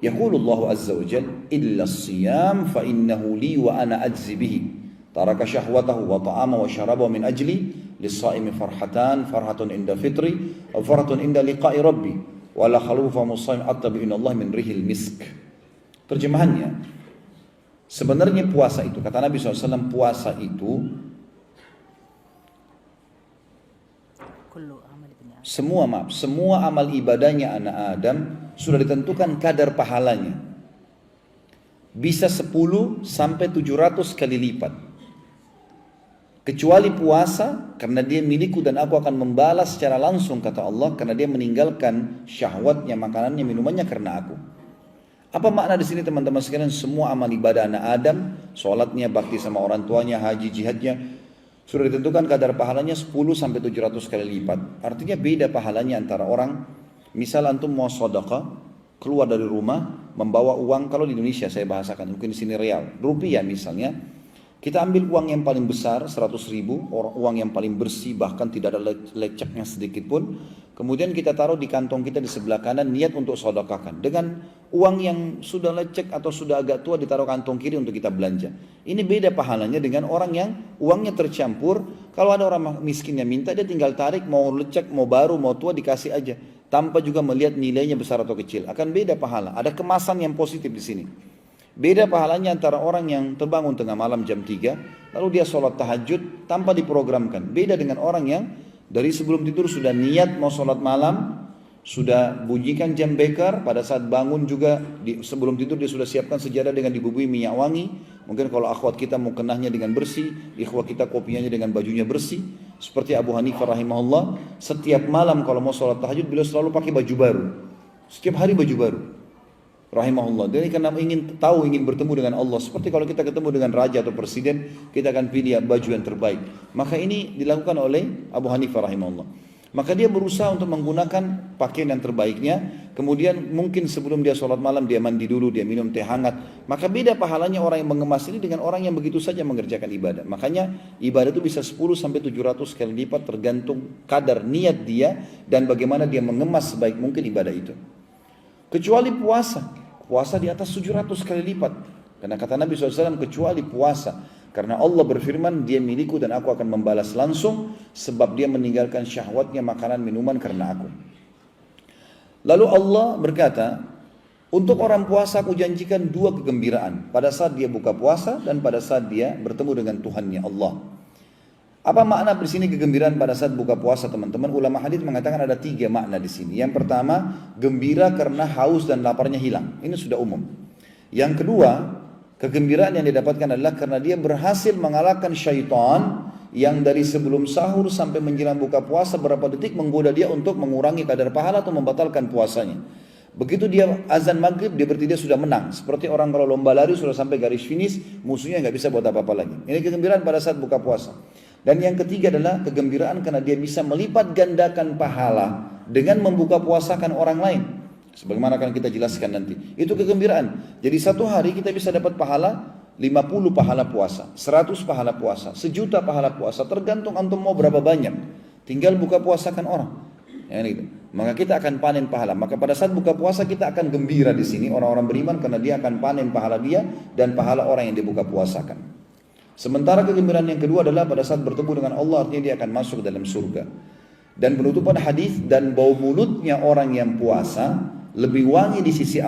Yaqulullahu azza wa jal, illa as-siyam fa innahu li wa ana ajzi bihi. Taraka syahwatahu wa ta'ama wa syarabahu min ajli, lis-saimi farhatan, farhatun inda fitri, wa farhatun inda liqa'i rabbi, wa la khalufa musayim attabi inallah min rihil misk. Terjemahannya, sebenarnya puasa itu, kata Nabi SAW, puasa itu semua amal ibadahnya anak Adam sudah ditentukan kadar pahalanya. Bisa 10 sampai 700 kali lipat. Kecuali puasa, karena dia milikku dan aku akan membalas secara langsung, kata Allah, karena dia meninggalkan syahwatnya, makanannya, minumannya karena aku. Apa makna di sini teman-teman sekalian? Semua amal ibadah anak Adam, sholatnya, bakti sama orang tuanya, haji, jihadnya, sudah ditentukan kadar pahalanya 10 sampai 700 kali lipat. Artinya beda pahalanya antara orang, misal antum mau sedekah, keluar dari rumah, membawa uang, kalau di Indonesia saya bahasakan, mungkin di sini real, rupiah misalnya, kita ambil uang yang paling besar, 100.000, uang yang paling bersih, bahkan tidak ada leceknya sedikit pun. Kemudian kita taruh di kantong kita di sebelah kanan, niat untuk sedekahkan. Dengan uang yang sudah lecek atau sudah agak tua ditaruh kantong kiri untuk kita belanja. Ini beda pahalanya dengan orang yang uangnya tercampur. Kalau ada orang miskin yang minta, dia tinggal tarik, mau lecek, mau baru, mau tua, dikasih aja. Tanpa juga melihat nilainya besar atau kecil. Akan beda pahala. Ada kemasan yang positif di sini. Beda pahalanya antara orang yang terbangun tengah malam jam 3, lalu dia sholat tahajud tanpa diprogramkan. Beda dengan orang yang dari sebelum tidur sudah niat mau sholat malam, sudah bunyikan jam beker, pada saat bangun juga sebelum tidur dia sudah siapkan sejadah dengan dibubui minyak wangi. Mungkin kalau akhwat kita mau kenahnya dengan bersih, ikhwat kita kopinya dengan bajunya bersih. Seperti Abu Hanifah rahimahullah, setiap malam kalau mau sholat tahajud beliau selalu pakai baju baru. Setiap hari baju baru. Rahimahullah. Jadi karena ingin tahu, ingin bertemu dengan Allah. Seperti kalau kita ketemu dengan raja atau presiden, kita akan pilih baju yang terbaik. Maka ini dilakukan oleh Abu Hanifah rahimahullah. Maka dia berusaha untuk menggunakan pakaian yang terbaiknya. Kemudian mungkin sebelum dia sholat malam, dia mandi dulu, dia minum teh hangat. Maka beda pahalanya orang yang mengemas ini dengan orang yang begitu saja mengerjakan ibadah. Makanya ibadah itu bisa 10 sampai 700 kali lipat tergantung kadar niat dia dan bagaimana dia mengemas sebaik mungkin ibadah itu. Kecuali puasa. Puasa di atas 700 kali lipat. Karena kata Nabi SAW, kecuali puasa. Karena Allah berfirman, dia milikku dan aku akan membalas langsung, sebab dia meninggalkan syahwatnya, makanan, minuman karena aku. Lalu Allah berkata, untuk orang puasa aku janjikan 2 kegembiraan. Pada saat dia buka puasa dan pada saat dia bertemu dengan Tuhannya Allah. Apa makna di sini kegembiraan pada saat buka puasa, teman-teman? Ulama hadis mengatakan ada 3 makna di sini. Yang pertama, gembira karena haus dan laparnya hilang. Ini sudah umum. Yang kedua, kegembiraan yang didapatkan adalah karena dia berhasil mengalahkan syaitan yang dari sebelum sahur sampai menjelang buka puasa berapa detik menggoda dia untuk mengurangi kadar pahala atau membatalkan puasanya. Begitu dia azan maghrib, dia berarti dia sudah menang. Seperti orang kalau lomba lari sudah sampai garis finish, musuhnya nggak bisa buat apa-apa lagi. Ini kegembiraan pada saat buka puasa. Dan yang ketiga adalah kegembiraan karena dia bisa melipat gandakan pahala dengan membuka puasakan orang lain. Sebagaimana akan kita jelaskan nanti. Itu kegembiraan. Jadi satu hari kita bisa dapat pahala 50 pahala puasa, 100 pahala puasa, 1.000.000 pahala puasa. Tergantung antum mau berapa banyak. Tinggal buka puasakan orang. Ya, gitu. Maka kita akan panen pahala. Maka pada saat buka puasa kita akan gembira di sini orang-orang beriman karena dia akan panen pahala dia dan pahala orang yang dibuka puasakan. Sementara kegembiraan yang kedua adalah pada saat bertemu dengan Allah, artinya dia akan masuk dalam surga. Dan penutupan hadis, dan bau mulutnya orang yang puasa lebih wangi di sisi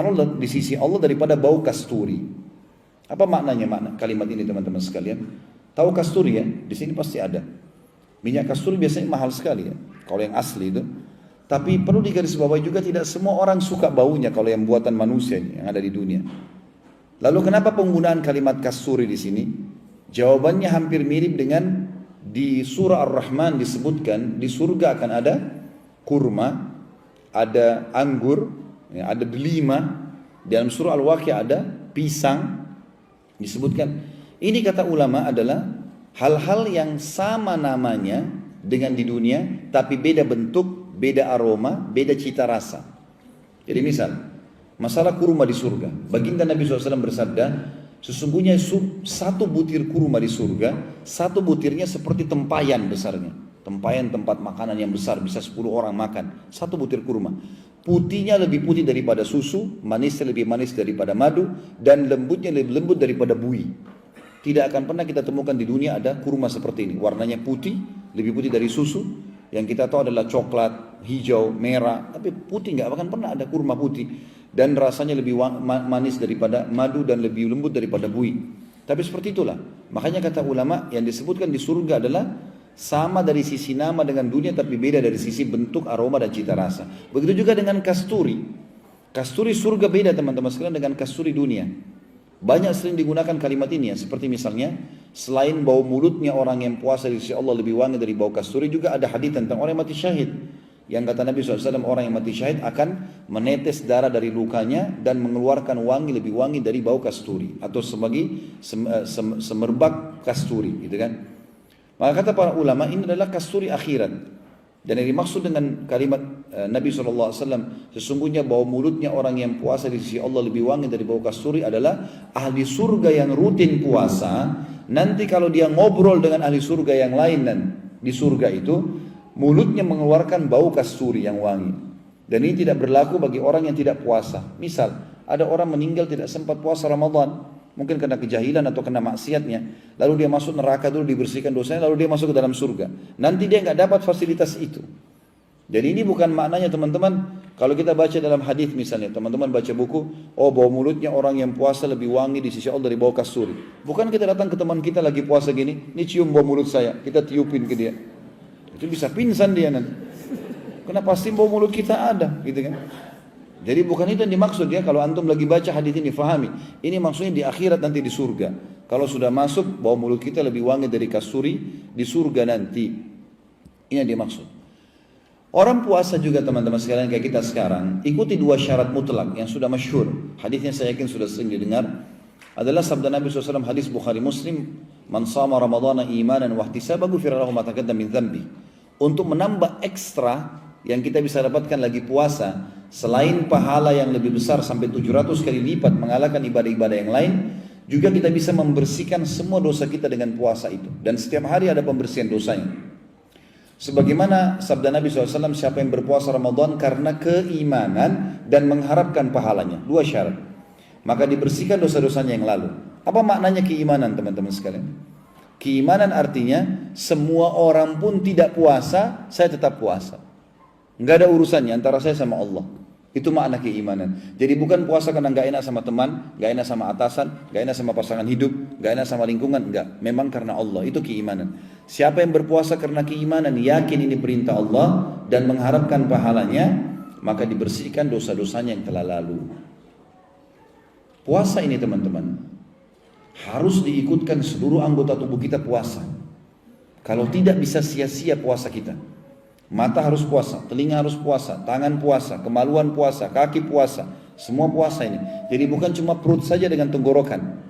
Allah daripada bau kasturi. Apa maknanya kalimat ini teman-teman sekalian? Tahu kasturi ya? Di sini pasti ada. Minyak kasturi biasanya mahal sekali ya, kalau yang asli itu. Tapi perlu digarisbawahi juga tidak semua orang suka baunya kalau yang buatan manusia yang ada di dunia. Lalu kenapa penggunaan kalimat kasturi di sini? Jawabannya hampir mirip dengan di surah Ar-Rahman disebutkan di surga akan ada kurma, ada anggur, ya, ada delima. Dalam surah Al-Waqiah ada pisang disebutkan. Ini kata ulama adalah hal-hal yang sama namanya dengan di dunia, tapi beda bentuk, beda aroma, beda cita rasa. Jadi misal masalah kurma di surga, baginda Nabi SAW bersabda, sesungguhnya 1 butir kurma di surga, 1 butirnya seperti tempayan besarnya. Tempayan tempat makanan yang besar, bisa 10 orang makan. 1 butir kurma. putihnya lebih putih daripada susu, manisnya lebih manis daripada madu, dan lembutnya lebih lembut daripada bui. Tidak akan pernah kita temukan di dunia ada kurma seperti ini. Warnanya putih, lebih putih dari susu. Yang kita tahu adalah coklat, hijau, merah. Tapi putih nggak akan pernah ada kurma putih. Dan rasanya lebih manis daripada madu dan lebih lembut daripada bui. Tapi seperti itulah. Makanya kata ulama yang disebutkan di surga adalah sama dari sisi nama dengan dunia, tapi beda dari sisi bentuk, aroma, dan cita rasa. Begitu juga dengan kasturi. Kasturi surga beda teman-teman sekalian dengan kasturi dunia. Banyak sering digunakan kalimat ini ya. Seperti misalnya, selain bau mulutnya orang yang puasa di sisi Allah lebih wangi dari bau kasturi, juga ada hadis tentang orang yang mati syahid. Yang kata Nabi SAW, orang yang mati syahid akan menetes darah dari lukanya dan mengeluarkan wangi lebih wangi dari bau kasturi. Atau sebagai semerbak kasturi gitu kan. Maka kata para ulama ini adalah kasturi akhirat. Dan yang dimaksud dengan kalimat Nabi SAW, sesungguhnya bau mulutnya orang yang puasa di sisi Allah lebih wangi dari bau kasturi adalah ahli surga yang rutin puasa. Nanti kalau dia ngobrol dengan ahli surga yang lain dan di surga itu, mulutnya mengeluarkan bau kasturi yang wangi. Dan ini tidak berlaku bagi orang yang tidak puasa. Misal, ada orang meninggal tidak sempat puasa Ramadan. Mungkin kena kejahilan atau kena maksiatnya. Lalu dia masuk neraka dulu, dibersihkan dosanya, lalu dia masuk ke dalam surga. Nanti dia nggak dapat fasilitas itu. Jadi ini bukan maknanya teman-teman. Kalau kita baca dalam hadis misalnya, teman-teman baca buku, oh bau mulutnya orang yang puasa lebih wangi di sisi Allah dari bau kasturi. Bukan kita datang ke teman kita lagi puasa gini, ini cium bau mulut saya, kita tiupin ke dia. Itu bisa pingsan dia nanti. Karena pasti bau mulut kita ada, gitu kan. Jadi bukan itu yang dimaksud ya. Kalau antum lagi baca hadis ini, fahami. Ini maksudnya di akhirat nanti di surga. Kalau sudah masuk, bau mulut kita lebih wangi dari kasturi di surga nanti. Ini yang dimaksud. Orang puasa juga teman-teman sekalian kayak kita sekarang, ikuti dua syarat mutlak yang sudah masyhur. Hadisnya saya yakin sudah sering didengar. Adalah sabda Nabi SAW, hadis Bukhari Muslim, man sama Ramadana imanan wa ihtisaban ghufira lahu ma taqaddama min dhanbi. Untuk menambah ekstra yang kita bisa dapatkan lagi puasa, selain pahala yang lebih besar sampai 700 kali lipat mengalahkan ibadah-ibadah yang lain, juga kita bisa membersihkan semua dosa kita dengan puasa itu. Dan setiap hari ada pembersihan dosanya. Sebagaimana sabda Nabi SAW, siapa yang berpuasa Ramadan karena keimanan dan mengharapkan pahalanya, dua syarat, maka dibersihkan dosa-dosanya yang lalu. Apa maknanya keimanan teman-teman sekalian? Keimanan artinya semua orang pun tidak puasa, saya tetap puasa. Enggak ada urusannya antara saya sama Allah. Itu makna keimanan. Jadi bukan puasa karena enggak enak sama teman, enggak enak sama atasan, enggak enak sama pasangan hidup, enggak enak sama lingkungan, enggak. Memang karena Allah, itu keimanan. Siapa yang berpuasa karena keimanan, yakin ini perintah Allah dan mengharapkan pahalanya, maka dibersihkan dosa-dosanya yang telah lalu. Puasa ini teman-teman, harus diikutkan seluruh anggota tubuh kita puasa. Kalau tidak bisa sia-sia puasa kita. Mata harus puasa, telinga harus puasa, tangan puasa, kemaluan puasa, kaki puasa, semua puasa ini. Jadi bukan cuma perut saja dengan tenggorokan.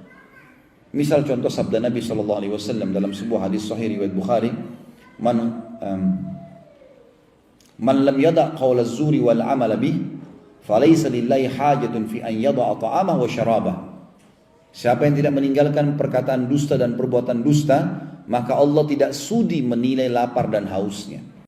Misal contoh sabda Nabi SAW dalam sebuah hadis sahih riwayat Bukhari, man lam yada' qawl az-zuri wal 'amal bih, falaysa lillahi hajatun fi an yada'a ta'amahu wa syarabah. Siapa yang tidak meninggalkan perkataan dusta dan perbuatan dusta, maka Allah tidak sudi menilai lapar dan hausnya.